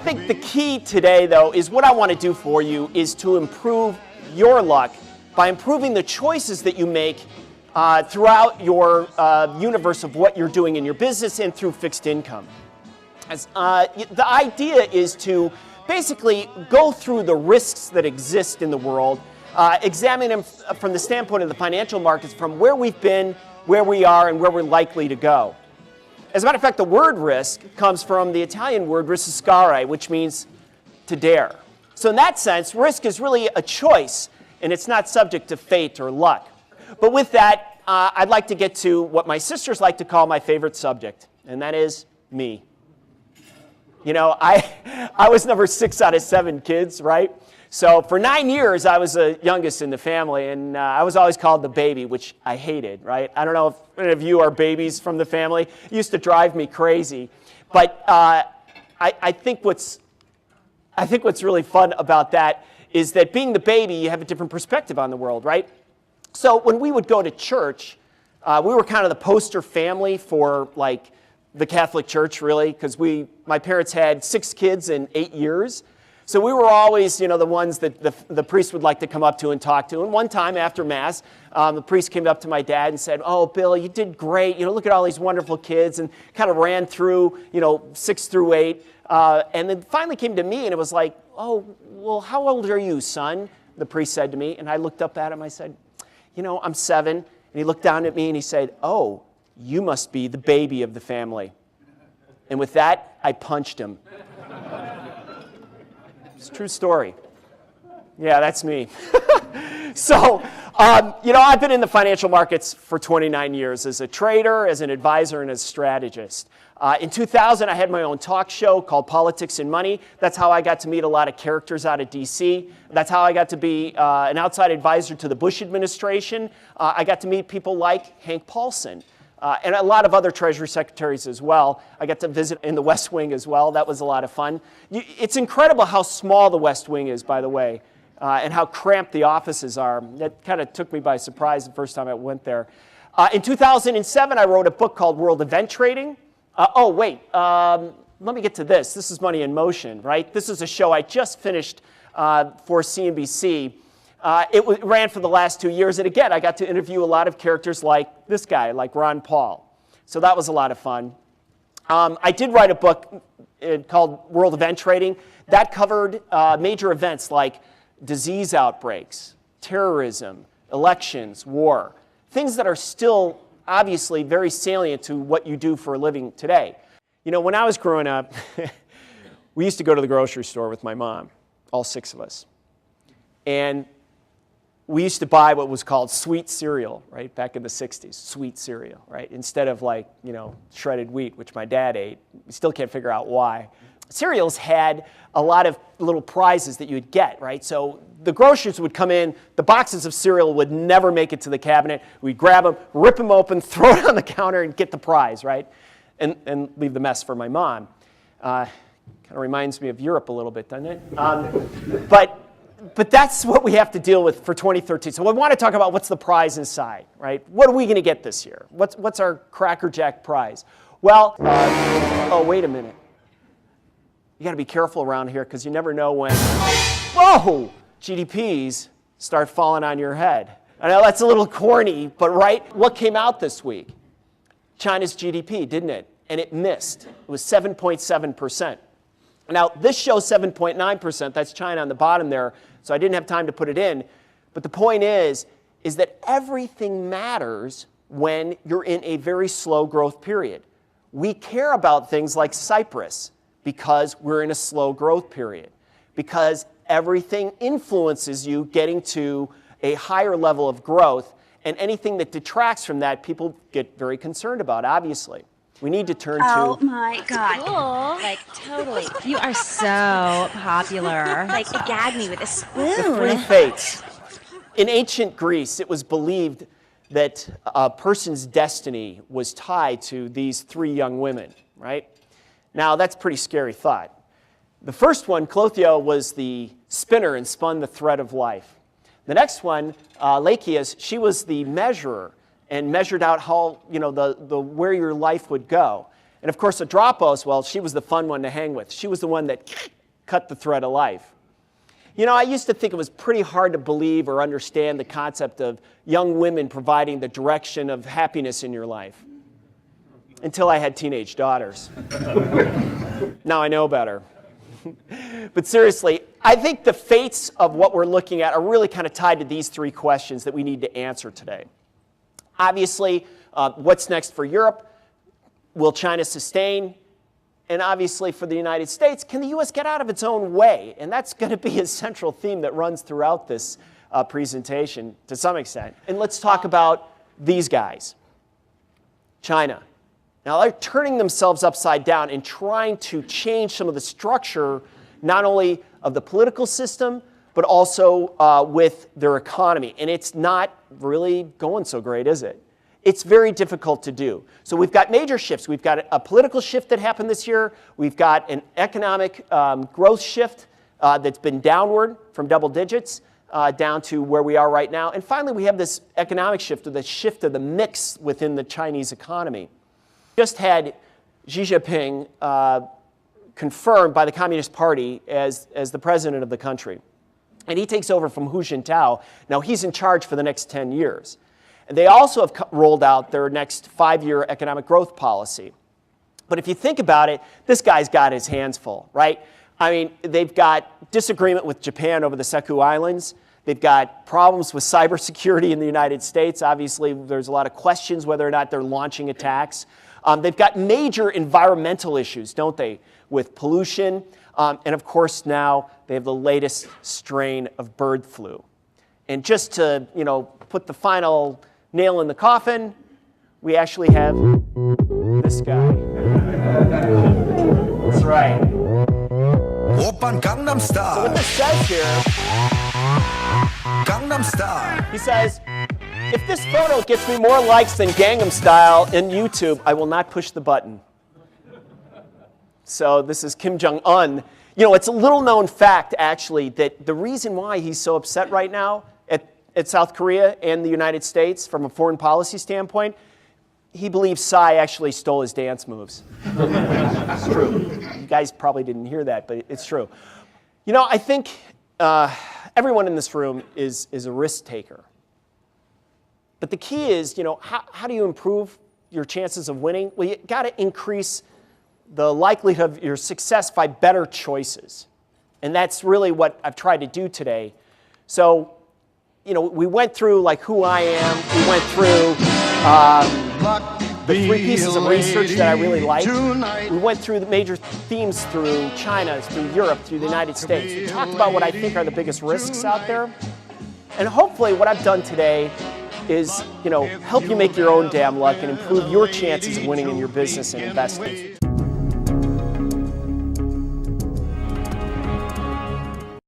think the key today, though, is what I want to do for you is to improve your luck by improving the choices that you make throughout your universe of what you're doing in your business and through fixed income. The idea is to basically go through the risks that exist in the world, examine them from the standpoint of the financial markets, from where we've been, where we are, and where we're likely to go. As a matter of fact, the word risk comes from the Italian word riscare, which means to dare. So in that sense, risk is really a choice, and it's not subject to fate or luck. But with that, I'd like to get to what my sisters like to call my favorite subject, and that is me. You know, I was number 6 out of 7 kids, right? So for 9 years, I was the youngest in the family, and I was always called the baby, which I hated, right? I don't know if any of you are babies from the family. It used to drive me crazy. But I think what's really fun about that is that being the baby, you have a different perspective on the world, right? So when we would go to church, we were kind of the poster family for, like, the Catholic Church, really, because my parents had 6 kids in 8 years. So we were always, you know, the ones that the priest would like to come up to and talk to. And one time after Mass, the priest came up to my dad and said, "Oh, Bill, you did great. You know, look at all these wonderful kids," and kind of ran through, you know, 6 through 8. And then finally came to me, and it was like, "Oh, well, how old are you, son?" The priest said to me, and I looked up at him. I said, "You know, I'm 7." And he looked down at me, and he said, "Oh, you must be the baby of the family." And with that, I punched him. It's a true story. Yeah, that's me. So, you know, I've been in the financial markets for 29 years as a trader, as an advisor, and as a strategist. In 2000, I had my own talk show called Politics and Money. That's how I got to meet a lot of characters out of D.C. That's how I got to be an outside advisor to the Bush administration. I got to meet people like Hank Paulson. And a lot of other Treasury secretaries as well. I got to visit in the West Wing as well. That was a lot of fun. It's incredible how small the West Wing is, by the way, and how cramped the offices are. That kind of took me by surprise the first time I went there. In 2007, I wrote a book called World Event Trading. Let me get to this. This is Money in Motion, right? This is a show I just finished for CNBC. It ran for the last 2 years, and again, I got to interview a lot of characters like this guy, like Ron Paul. So that was a lot of fun. I did write a book called World Event Trading. That covered major events like disease outbreaks, terrorism, elections, war, things that are still obviously very salient to what you do for a living today. You know, when I was growing up, we used to go to the grocery store with my mom, all 6 of us. And we used to buy what was called sweet cereal, right, back in the 60s, sweet cereal, right, instead of, like, you know, shredded wheat, which my dad ate. We still can't figure out why. Cereals had a lot of little prizes that you'd get, right? So the grocers would come in, the boxes of cereal would never make it to the cabinet. We'd grab them, rip them open, throw it on the counter, and get the prize, right, and leave the mess for my mom. Kind of reminds me of Europe a little bit, doesn't it? But that's what we have to deal with for 2013. So we want to talk about what's the prize inside, right? What are we going to get this year? What's our Cracker Jack prize? Well, oh, wait a minute. You got to be careful around here because you never know when, whoa, GDPs start falling on your head. I know that's a little corny, but right, what came out this week? China's GDP, didn't it? And it missed. It was 7.7%. Now, this shows 7.9%. That's China on the bottom there, so I didn't have time to put it in. But the point is that everything matters when you're in a very slow growth period. We care about things like Cyprus because we're in a slow growth period, because everything influences you getting to a higher level of growth, and anything that detracts from that, people get very concerned about, obviously. We need to turn to... Oh my God. Cool. Like, totally. You are so popular. Like, gag me with a spoon. The 3 fates. In ancient Greece, it was believed that a person's destiny was tied to these 3 young women, right? Now, that's a pretty scary thought. The first one, Clotho, was the spinner and spun the thread of life. The next one, Lacheus, she was the measurer and measured out how, you know, the where your life would go. And of course, Adropos, well, she was the fun one to hang with. She was the one that cut the thread of life. You know, I used to think it was pretty hard to believe or understand the concept of young women providing the direction of happiness in your life. Until I had teenage daughters. Now I know better. But seriously, I think the fates of what we're looking at are really kind of tied to these three questions that we need to answer today. Obviously, what's next for Europe? Will China sustain? And obviously for the United States, can the U.S. get out of its own way? And that's going to be a central theme that runs throughout this presentation to some extent. And let's talk about these guys. China. Now they're turning themselves upside down and trying to change some of the structure, not only of the political system, but also with their economy. And it's not really going so great, is it? It's very difficult to do. So we've got major shifts. We've got a political shift that happened this year. We've got an economic growth shift that's been downward from double digits down to where we are right now. And finally, we have this economic shift, or the shift of the mix within the Chinese economy. Just had Xi Jinping confirmed by the Communist Party as the president of the country. And he takes over from Hu Jintao. Now, he's in charge for the next 10 years. And they also have rolled out their next 5-year economic growth policy. But if you think about it, this guy's got his hands full, right? I mean, they've got disagreement with Japan over the Sekku Islands. They've got problems with cybersecurity in the United States. Obviously, there's a lot of questions whether or not they're launching attacks. They've got major environmental issues, don't they, with pollution. And of course, now they have the latest strain of bird flu. And just to, put the final nail in the coffin, we actually have this guy. That's right. Gangnam Style. So what this says here, Gangnam Style. he says, if this photo gets me more likes than Gangnam Style in YouTube, I will not push the button. So this is Kim Jong-un. It's a little known fact, actually, that the reason why he's so upset right now at South Korea and the United States from a foreign policy standpoint, he believes Psy actually stole his dance moves. It's true. You guys probably didn't hear that, but it's true. I think everyone in this room is a risk taker. But the key is, how do you improve your chances of winning? Well, you got to increase the likelihood of your success by better choices. And that's really what I've tried to do today. So, we went through like who I am. We went through the 3 pieces of research that I really liked. We went through the major themes through China, through Europe, through the United States. We talked about what I think are the biggest risks out there. And hopefully what I've done today is, help you make your own damn luck and improve your chances of winning in your business and investing.